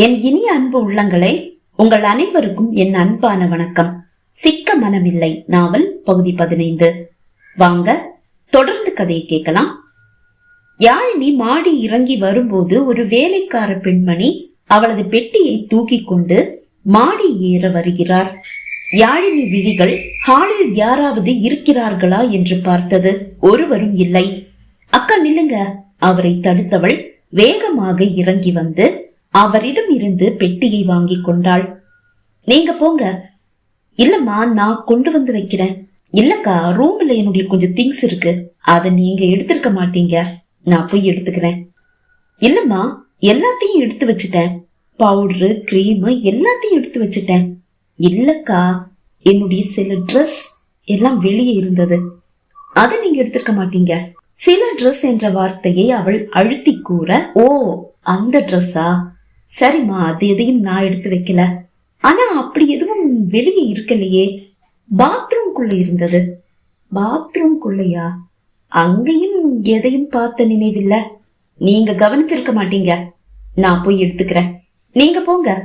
என் இனிய அன்பு உள்ளங்களே, உங்கள் அனைவருக்கும் என் அன்பான வணக்கம். சிக்க மனமில்லை நாவல் பகுதி 15. வாங்க தொடர்ந்து கதையை கேட்கலாம். யாழினி மாடி இறங்கி வரும்போது ஒரு வேலைக்கார பெண்மணி அவளது பெட்டியை தூக்கி கொண்டு மாடி ஏற வருகிறார். யாழினி விழிகள் ஹாலில் யாராவது இருக்கிறார்களா என்று பார்த்தது. ஒருவரும் இல்லை. அக்கா நில்லுங்க. அவரை தடுத்தவள் வேகமாக இறங்கி வந்து அவரிடம் இருந்து பெட்டியை வாங்கி கொண்டாள். நீங்க போங்க. இல்லம்மா, நான் கொண்டு வந்து வைக்கிறேன். இல்லக்கா, ரூம்ல என்னுடைய கொஞ்சம் திங்ஸ் இருக்கு, அத நீங்க எடுத்திருக்க மாட்டீங்க, நான் போய் எடுத்துக்கிறேன். இல்லம்மா, எல்லாத்தையும் எடுத்து வச்சுட்டேன், பவுடரு கிரீம் எல்லாத்தையும் எடுத்து வச்சுட்டேன். இல்லக்கா, என்னுடைய சில ட்ரெஸ் எல்லாம் வெளியே இருந்தது, அத நீங்க எடுத்திருக்க மாட்டீங்க. சில ட்ரெஸ் என்ற வார்த்தையை அவள் அழுத்தி கூற, ஓ அந்த ட்ரெஸ்ஸா, சரிம்மா, அது எதையும் நான் எடுத்து வைக்கல. ஆனா அப்படி எதுவும் வெளியே இருக்கலையே, பாத்ரூம்குள்ள இருந்தது. பாத்ரூம்குள்ளையா? அங்கேயும் எதையும் பார்த்த நினைவில்லை. நீங்க கவனிச்சிருக்க மாட்டீங்க, நான் போய் எடுத்துக்கிறேன், நீங்க போங்க.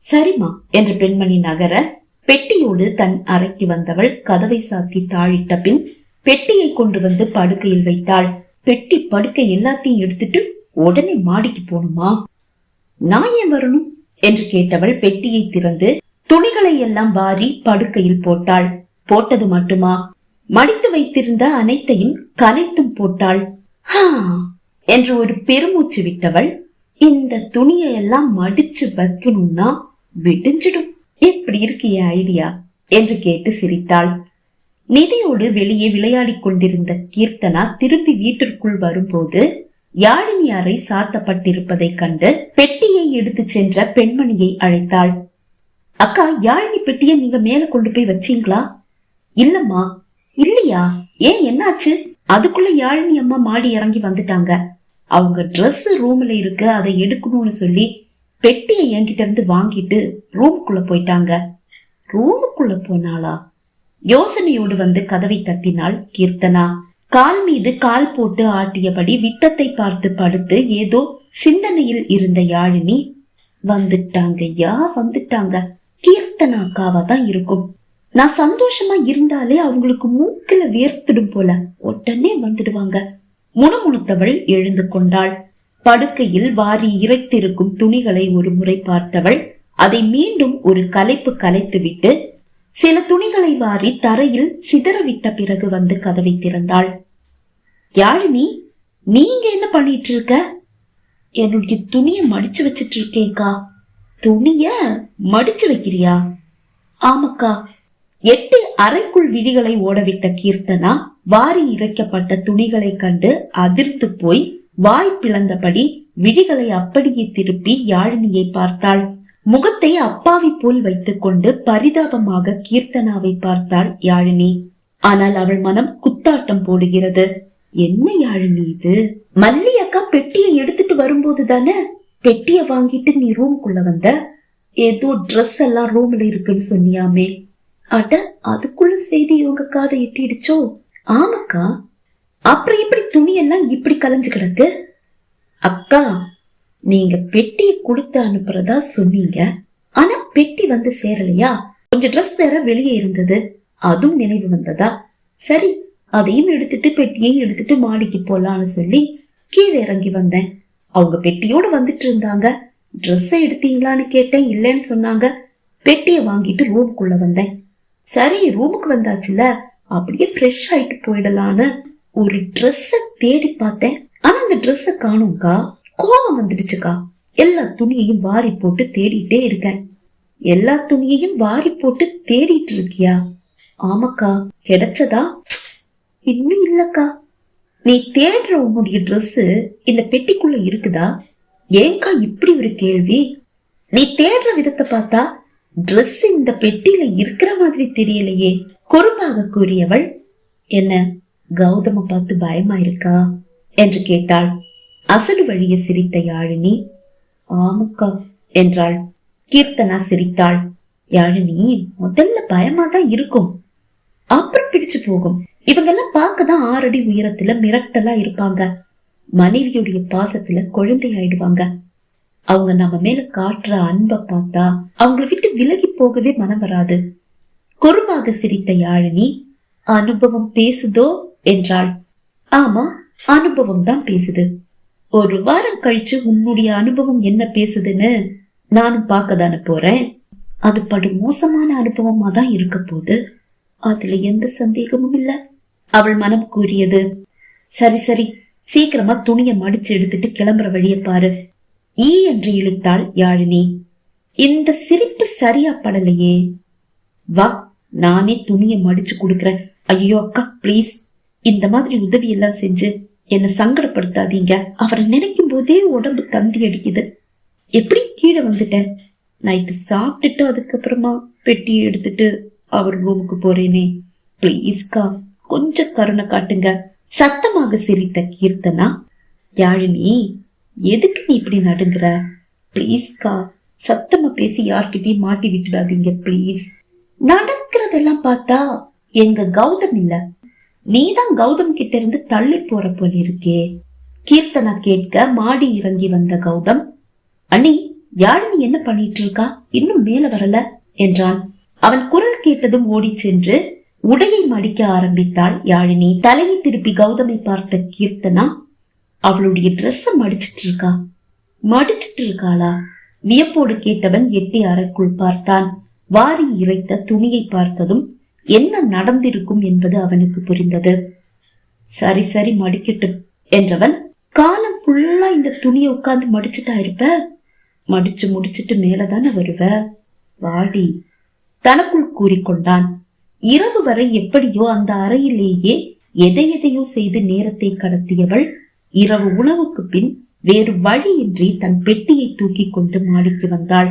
சரிம்மா என்று பெண்மணி நகர பெட்டியோடு தன் அறைக்கு வந்தவள் கதவை சாத்தி தாழிட்ட பின் பெட்டியை கொண்டு வந்து படுக்கையில் வைத்தாள். பெட்டி படுக்கை எல்லாத்தையும் எடுத்துட்டு உடனே மாடிக்கு போகணுமா? நான் ஏன் வரணும் என்று கேட்டவள் பெட்டியை திறந்து துணிகளை எல்லாம் வாரி படுக்கையில் போட்டாள். போட்டது மட்டுமா, மடித்து வைத்திருந்த அனைத்தையும் கலைத்தும் போட்டாள். என்று ஒரு பெருமூச்சு விட்டவள், இந்த துணியை எல்லாம் மடிச்சு வைக்கணும்னா விடிஞ்சிடும், எப்படி இருக்கிய ஐடியா என்று கேட்டு சிரித்தாள். நிதியோடு வெளியே விளையாடி கொண்டிருந்த கீர்த்தனா திரும்பி வீட்டிற்குள் வரும்போது யாழினி அறை சாத்தப்பட்டிருப்பதை கண்டு பெட்டியை எடுத்து சென்ற பெண்மணியை அழைத்தாள். அக்கா, யாழினி பெட்டியை நீங்க மேல கொண்டு போய் வச்சீங்களா? இல்லம்மா. இல்லையா? ஏன், என்னாச்சு? அதுக்குள்ள யாழினி அம்மா மாடி இறங்கி வந்துட்டாங்க. அவங்க ட்ரெஸ் ரூம்ல இருக்கு, அதை எடுக்கணும்னு சொல்லி பெட்டியை என்கிட்ட இருந்து வாங்கிட்டு ரூமுக்குள்ள போயிட்டாங்க. ரூமுக்குள்ள போனாளா? யோசனையோடு வந்து கதவை தட்டினாள் கீர்த்தனா. கால் மீது கால் போட்டு ஆட்டியபடி விட்டத்தை பார்த்து படுத்து ஏதோ சிந்தனையில் இருந்த யாழினி, வந்துட்டாங்க வந்துட்டாங்க, கீர்த்தனா அக்காவா தான் இருக்கும். நான் சந்தோஷமா இருந்தாலே அவங்களுக்கு மூக்கில வேர்த்திடும் போல, உடனே வந்துடுவாங்க. முணுமுணுத்தவள் எழுந்து கொண்டாள். படுக்கையில் வாரி இறைத்திருக்கும் துணிகளை ஒரு முறை பார்த்தவள் அதை மீண்டும் ஒரு கலைப்பு கலைத்துவிட்டு சில துணிகளை வாரி தரையில் சிதறவிட்ட பிறகு வந்து கதவை திறந்தாள். யாழினி, நீங்க என்ன பண்ணிட்டு இருக்க? என்னுடைய துணிய மடிச்சு வச்சிட்டு இருக்கேக்கா. துணிய மடிச்சு வைக்கிறியா? ஆமாக்கா. 8 அறைக்குள் விழிகளை ஓடவிட்ட கீர்த்தனா வாரி இறைக்கப்பட்ட துணிகளை கண்டு அதிர்ந்து போய் வாய் பிளந்தபடி விழிகளை அப்படியே திருப்பி யாழினியை பார்த்தாள். முகத்தை அப்பாவி போல் வைத்துக் கொண்டு பரிதாபமாக கீர்த்தனாவை பார்த்தாள் யாழினி. ஆனால் அவள் மனம் குத்தாட்டம் போடுகிறது. என்ன யாழினி இது? மல்லி அக்கா பெட்டியை எடுத்துட்டு வரும்போது தானே பெட்டிய வாங்கிட்டு நீ ரூம்குள்ள வந்த? ஏதோ ட்ரெஸ் எல்லாம் ரூம்ல இருக்குன்னு சொன்னியாமே. அட, அதுக்குள்ள செய்தி உங்க காதை எட்டிடுச்சோ? ஆமாக்கா. அப்புறம் எப்படி துணியெல்லாம் இப்படி கலைஞ்சு கிடக்கு? அக்கா, நீங்க பெட்டியை கொடுத்து அனுப்புறதா சொன்னீங்க, ஆனா பெட்டி வந்து சேரலையா? கொஞ்சம் ட்ரெஸ் வேற வெளியே இருந்தது, அதுவும் நினைவு வந்ததா? சரி, அதையும் எடுத்துட்டு பெட்டியையும் எடுத்துட்டு மாடிக்கு போலான்னு சொல்லி கீழே இறங்கி வந்தேன். அவங்க பெட்டியோடு வந்துட்டு இருந்தாங்க. ட்ரெஸ் எடுத்தீங்களான்னு கேட்டேன், இல்லைன்னு சொன்னாங்க. பெட்டியை வாங்கிட்டு ரூமுக்குள்ள வந்தேன். சரி, ரூமுக்கு வந்தாச்சுல, அப்படியே ஃப்ரெஷ் ஆயிட்டு போயிடலான்னு ஒரு ட்ரெஸ்ஸ தேடி பார்த்தேன். ஆனா அந்த ட்ரெஸ்ஸ காணும்க்கா. கோபம் வந்துடுச்சுக்கா. எல்லா துணியையும் வாரி போட்டு தேடிட்டே இருக்கேன். எல்லா துணியையும் வாரி போட்டு தேடிட்டு இருக்கியா? ஆமாக்கா. கிடைச்சதா? இன்னும் இல்லக்கா. நீ தேடுற உன்னுடைய ட்ரெஸ் இந்த பெட்டிக்குள்ள இருக்குதா? ஏங்கா இப்படி ஒரு கேள்வி? நீ தேடுற விதத்தை பார்த்தா ட்ரெஸ் இந்த பெட்டியில இருக்கிற மாதிரி தெரியலையே, குறும்பாக கூறியவள். என்ன, கௌதம பார்த்து பயமா இருக்கா என்று கேட்டாள். அசடு வழிய சிரித்த யாழினி, ஆமுக்கா என்றாள். கீர்த்தனா சிரித்தாள். யாழினி, முதல்ல பயமா தான் இருக்கும், அப்புறம் பிடிச்சு போகும். இவங்கெல்லாம் பார்க்கதான் 6 அடி உயரத்துல மிரட்டலா இருப்பாங்க. மனைவியுடைய பாசத்துல குழந்தை ஆயிடுவாங்க. அவங்க நம்ம மேல காட்டுற அன்பை பார்த்தா அவங்கள விட்டு விலகி போகவே மனம் வராது. குறும்பாக சிரித்த யாழினி, அனுபவம் பேசுதோ என்றாள். ஆமா, அனுபவம் தான் பேசுது. ஒரு வாரம் கழிச்சு உன்னுடைய அனுபவம் என்ன பேசுதுன்னு நானும் பார்க்கதானே போறேன். அது படு மோசமான அனுபவமா தான் இருக்க போது, அதுல எந்த சந்தேகமும் இல்ல. அவள் மனம் கூறியது. சரி சரி, சீக்கிரமா துணிய மடிச்சு எடுத்துட்டு கிளம்புற வழிய பாரு என்று இழுத்தாள் யாழினி. இந்த சிரிப்பு சரியா படலையே. வா, நானே துணிய மடிச்சு கொடுக்கறேன். ஐயோ அக்கா பிளீஸ், இந்த மாதிரி உதவி எல்லாம் செஞ்சு என்ன சங்கடப்படுத்தாதீங்க. அவரை நினைக்கும் போதே உடம்பு தந்தி அடிக்குது. எப்படி கீழே வந்துட்டேன். நைட்டு சாப்பிட்டுட்டு அதுக்கப்புறமா பெட்டியை எடுத்துட்டு அவர் ரூமுக்கு போறேனே. பிளீஸ்கா, கொஞ்சம் கருணை காட்டுங்க. சத்தமாக சிரித்த கீர்த்தனா, யாழினி எதுக்கு நீ இப்படி நடுங்குற? பிளீஸ்கா, சத்தமா பேசி யார்கிட்டயும் மாட்டி விட்டுடாதீங்க பிளீஸ். நடக்கிறதெல்லாம் பார்த்தா எங்க கௌதம் இல்ல, நீதான் கௌதம் கிட்ட இருந்து தள்ளி போற போல இருக்கே. கீர்த்தனா கேட்க மாடி இறங்கி வந்த கௌதம், அண்ணி யாழினி என்ன பண்ணிட்டு இருக்கா, இன்னும் மேல வரல என்றான். அவன் குரல் கேட்டதும் ஓடி சென்று உடையை மடிக்க ஆரம்பித்தாள் யாழினி. தலையை திருப்பி கௌதமை பார்த்த கீர்த்தனா, அவளுடைய ட்ரெஸ்ஸ மடிச்சிட்டு இருக்காளா? வியப்போடு கேட்டவன் எட்டி அறைக்குள் பார்த்தான். வாரி இறைத்த துணியை பார்த்ததும் என்ன நடந்திருக்கும் என்பது அவனுக்கு புரிந்தது. சரி சரி மடிக்கட்டும் என்றவன், காலம் ஃபுல்லா இந்த துணியை உட்கார்ந்து மடிச்சுட்டா இருப்ப, மடிச்சு முடிச்சிட்டு மேலதானே வருவ, வாடி தனக்குள் கூறிக்கொண்டான். இரவு வரை எப்படியோ அந்த அறையிலேயே எதையோ செய்து நேரத்தை கடத்தியவள் இரவு உணவுக்கு பின் வேறு வழியின்றி தன் பெட்டியை தூக்கி கொண்டு மாடிக்கு வந்தாள்.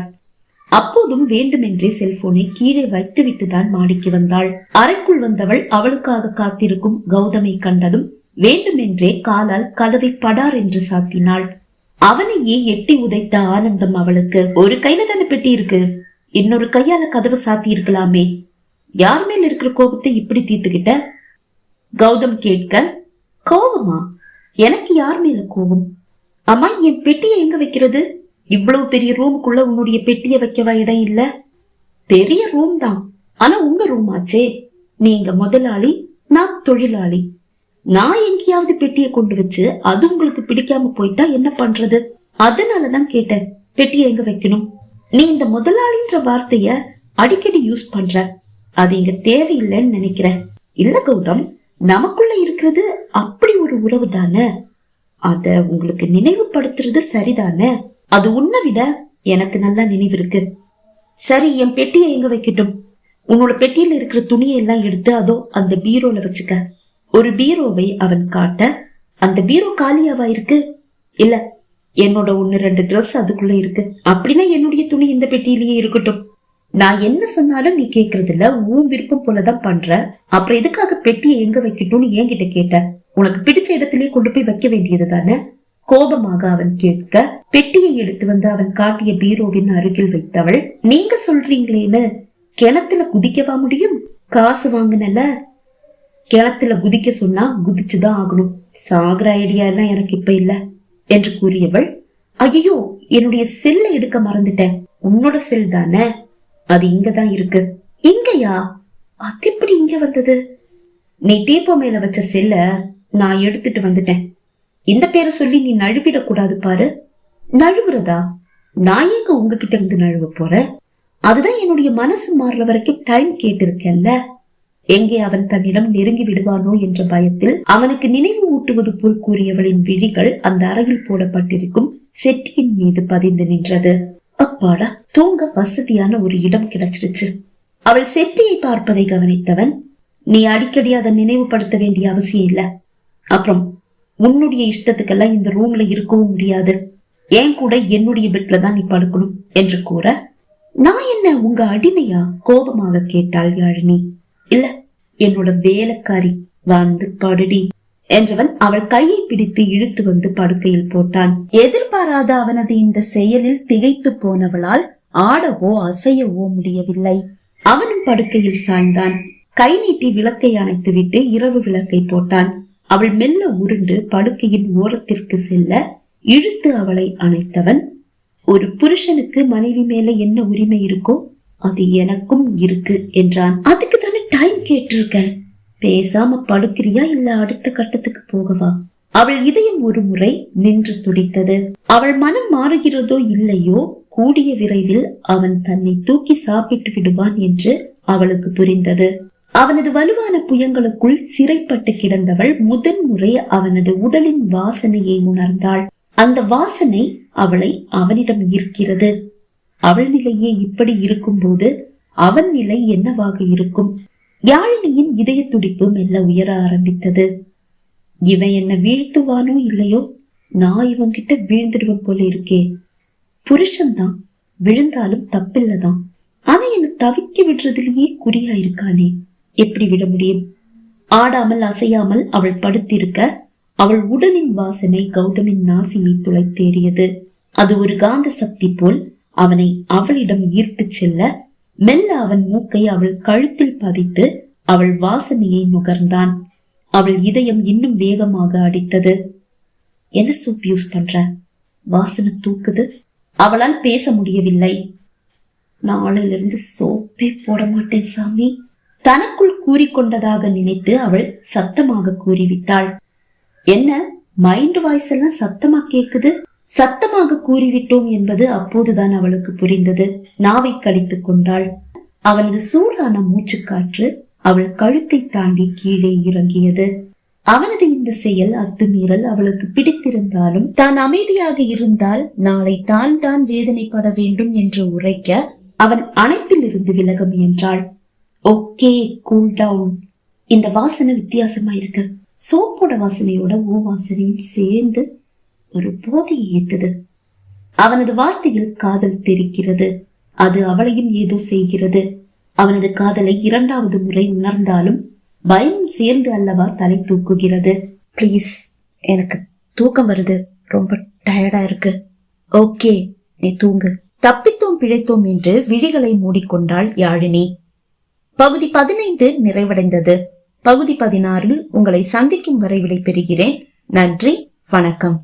அப்போதும் வேண்டுமென்றே செல்போனை கீழே வைத்துவிட்டுதான் மாடிக்கு வந்தாள். அறைக்குள் வந்தவள் அவளுக்காக காத்திருக்கும் கௌதமை கண்டதும் வேண்டுமென்றே காலால் கதவை படார் என்று சாத்தினாள். அவனையே எட்டி உதைத்த ஆனந்தம் அவளுக்கு. ஒரு கையில தானே பெட்டி இருக்கு, இன்னொரு கையால கதவை சாத்தி இருக்கலாமே. யார் மேல் இருக்கிற கோபத்தை இப்படி தீர்த்துக்கிட்ட? கௌதம் கேட்க, கோபமா? எனக்கு யார் மேல கோபம்? அம்மா, என் பெட்டியை எங்க வைக்கிறது? இவ்வளவு பெரிய ரூமுக்குள்ள உன்னுடைய பெட்டிய வைக்கவா இடம் இல்ல? பெரிய ரூம் தான், ஆனா உங்க ரூம் ஆச்சே. நீங்க முதலாளி, நான் தொழிலாளி. நான் எங்கேயாவது பெட்டியை கொண்டு வச்சு அது உங்களுக்கு பிடிக்காம போயிட்டா என்ன பண்றது? அதனாலதான் கேட்டேன், பெட்டியை எங்க வைக்கணும். நீ இந்த முதலாளின்ற வார்த்தைய அடிக்கடி யூஸ் பண்ற, அது இங்க தேவையில்லைன்னு நினைக்கிறேன். இல்ல கௌதம், நமக்குள்ள இருக்கிறது அப்படி ஒரு உறவு தானே, அத உங்களுக்கு நினைவுபடுத்துறது சரிதானே. அது உன்னை விட எனக்கு நல்லா நினைவு இருக்கு. சரி, என் பெட்டியை எங்க வைக்கட்டும்? உன்னோட பெட்டியில இருக்கிற துணியை எல்லாம் எடுத்து அதோ அந்த பீரோல வச்சுக்க. ஒரு பீரோவை அவன் காட்ட, அந்த பீரோ காலியாவா இருக்கு? இல்ல, என்னோட 1-2 ட்ரெஸ் அதுக்குள்ள இருக்கு. அப்படின்னா என்னுடைய துணி இந்த பெட்டியிலேயே இருக்கட்டும். நான் என்ன சொன்னாலும் நீ கேக்குறது இல்ல, உன் விருப்பம் போலதான் பண்ற. அப்புறம் எதுக்காக பெட்டியை எங்க வைக்கட்டும்னு என்கிட்ட கேட்ட? உனக்கு பிடிச்ச இடத்திலேயே கொண்டு போய் வைக்க வேண்டியது தானே. கோபமாக அவன் கேட்க, பெட்டியை எடுத்து வந்து அவன் காட்டிய பீரோவின் அருகில் வைத்தவள், நீங்க சொல்றீங்களேன்னு கிணத்துல குதிக்கவா முடியும்? காசு வாங்கினல, கிணத்துல குதிக்க சொன்னா குதிச்சுதான் ஆகணும். சாகர ஐடியா எல்லாம் எனக்கு இப்ப இல்ல என்று கூறியவள், ஐயோ என்னுடைய செல்ல எடுக்க மறந்துட்டேன். உன்னோட செல் தானே, அது இங்கதான் இருக்கு. இங்கயா? அது எப்படி இங்க வந்தது? நீ டீப்போ மேல வச்ச செல்ல நான் எடுத்துட்டு வந்துட்டேன். இந்த பேரை சொல்லி நீ நழுவிட கூடாது பாரு. நழுவுறதா? நான் எங்க உங்ககிட்ட இருந்து நழுவ போறேன்? அதுதான் என்னுடைய மனசு மாறுற வரைக்கும் டைம் கேட்டிருக்கேன்ல. எங்கே அவன் தன்னிடம் நெருங்கி விடுவானோ என்ற பயத்தில் அவனுக்கு நினைவு ஊட்டுவது போல் கூறியவளின் விழிகள் அந்த அறையில் போடப்பட்டிருக்கும் செட்டியின் மீது பதிந்து நின்றது. அப்பாடா, தூங்க வசதியான ஒரு இடம் கிடைச்சிடுச்சு. அவள் செட்டியை பார்ப்பதை கவனித்தவன், நீ அடிக்கடி அதை நினைவுபடுத்த வேண்டிய அவசியம் இல்ல. அப்புறம் உன்னுடைய இஷ்டத்துக்கெல்லாம் இந்த ரூம்ல இருக்கவும் முடியாது. ஏன் கூட என்னுடைய பெட்ல தான் நீ படுக்கணும் என்று கூற, நான் என்ன உங்க அடிமையா? கோபமாக கேட்டாள் யாழினி. இல்ல, என்னோட வேலைக்காரி, வந்து படுடி என்றவன் அவள் கையை பிடித்து இழுத்து வந்து படுக்கையில் போட்டான். எதிர்பாராத அவனது இந்த செயலில் திகைத்து போனவளால் ஆடவோ அசையவோ முடியவில்லை. அவனும் படுக்கையில் சாய்ந்தான். கை நீட்டி விளக்கை அணைத்து விட்டு இரவு விளக்கை போட்டான். அவள் மெல்ல உருண்டு படுக்கையின் ஓரத்திற்கு செல்ல இழுத்து அவளை அணைத்தவன், ஒரு புருஷனுக்கு மனைவி மேல என்ன உரிமை இருக்கோ அது எனக்கும் இருக்கு என்றான். அதுக்கு தானே டைம் கேட்டிருக்கேன். பேசாம படுக்கிறியா இல்ல அடுத்த கட்டத்துக்கு போகவா? அவள் இதயம் ஒரு முறை நின்று துடித்தது. அவள் மனம் மாறுகிறதோ இல்லையோ, கூடிய விரைவில் அவன் தன்னை தூக்கி சாப்பிட்டு விடுவான் என்று அவளுக்கு புரிந்தது. அவனது வலுவான புயங்களுக்குள் சிறைப்பட்டு கிடந்தவள் முதன்முறை அவனது உடலின் வாசனையை உணர்ந்தாள். அந்த வாசனை அவளை அவனிடம் ஈர்க்கிறது. அவள் நிலையே இப்படி இருக்கும் போது அவன் நிலை என்னவாக இருக்கும்? யாழினியின் இதய துடிப்பு மெல்ல உயர ஆரம்பித்தது. இவன் என்ன வீழ்த்துவானோ இல்லையோ, நான் இவன்கிட்ட வீழ்ந்துடுவன் போல இருக்கே. புருஷன்தான், விழுந்தாலும் தப்பில்லதான். அவன் என்ன தவிக்க விடுறதுலயே குறியா இருக்கானே, எப்படி விட முடியும்? ஆடாமல் அசையாமல் அவள் படுத்திருக்க அவள் உடலின் வாசனை கௌதமின் நாசியை துளைத்தேறியது. அது ஒரு காந்த சக்தி போல் அவனை அவளிடம் ஈர்த்து செல்ல மெல்ல அவன் மூக்கை அவள் கழுத்தில் பதித்து அவள் வாசனையை நுகர்ந்தான். அவள் இதயம் இன்னும் வேகமாக அடித்தது. என்ன சோப் யூஸ் பண்ற? வாசனை தூக்குது. அவளால் பேச முடியவில்லை. நாளிலிருந்து சோப்பே போட மாட்டேன் சாமி, தனக்குள் கூறிக்கொண்டதாக நினைத்து அவள் சத்தமாக கூறிவிட்டாள். என்ன மைண்ட் வாய்ஸ் எல்லாம் சத்தமா கேக்குது? சத்தமாக கூறிவிட்டோம் என்பது அப்போதுதான் அவளுக்கு புரிந்தது. நாவை கடித்துக் கொண்டாள். அவனது சூடான மூச்சுக்காற்று அவள் கழுத்தை தாண்டி கீழே இறங்கியது. அவனது இந்த செயல் அத்துமீறல் அவளுக்கு பிடித்திருந்தாலும் தான் அமைதியாக இருந்தால் நாளை தான் தான் வேதனைப்பட வேண்டும் என்று உரைக்க அவன் அணைப்பில் இருந்து விலக முயன்றாள். Okay, cool down. இந்த வாசனை வித்தியாசமா இருக்கு. சோப்போட வாசனையோட ஓ வாசனையும் சேர்ந்து ஒரு போதையை ஏத்தது. அவனது வார்த்தையில் காதல் தெரிக்கிறது. அது அவளையும் ஏதோ செய்கிறது. அவனது காதலை இரண்டாவது முறை உணர்ந்தாலும் பயம் சேர்ந்து அல்லவா தலை தூக்குகிறது. பிளீஸ், எனக்கு தூக்கம் வருது, ரொம்ப டயர்டா இருக்கு. ஓகே, நீ தூங்கு. தப்பித்தோம் பிழைத்தோம் என்று விழிகளை மூடிக்கொண்டாள் யாழினி. பகுதி 15 நிறைவடைந்தது. பகுதி 16 உங்களை சந்திக்கும் வரை விடை பெறுகிறேன். நன்றி, வணக்கம்.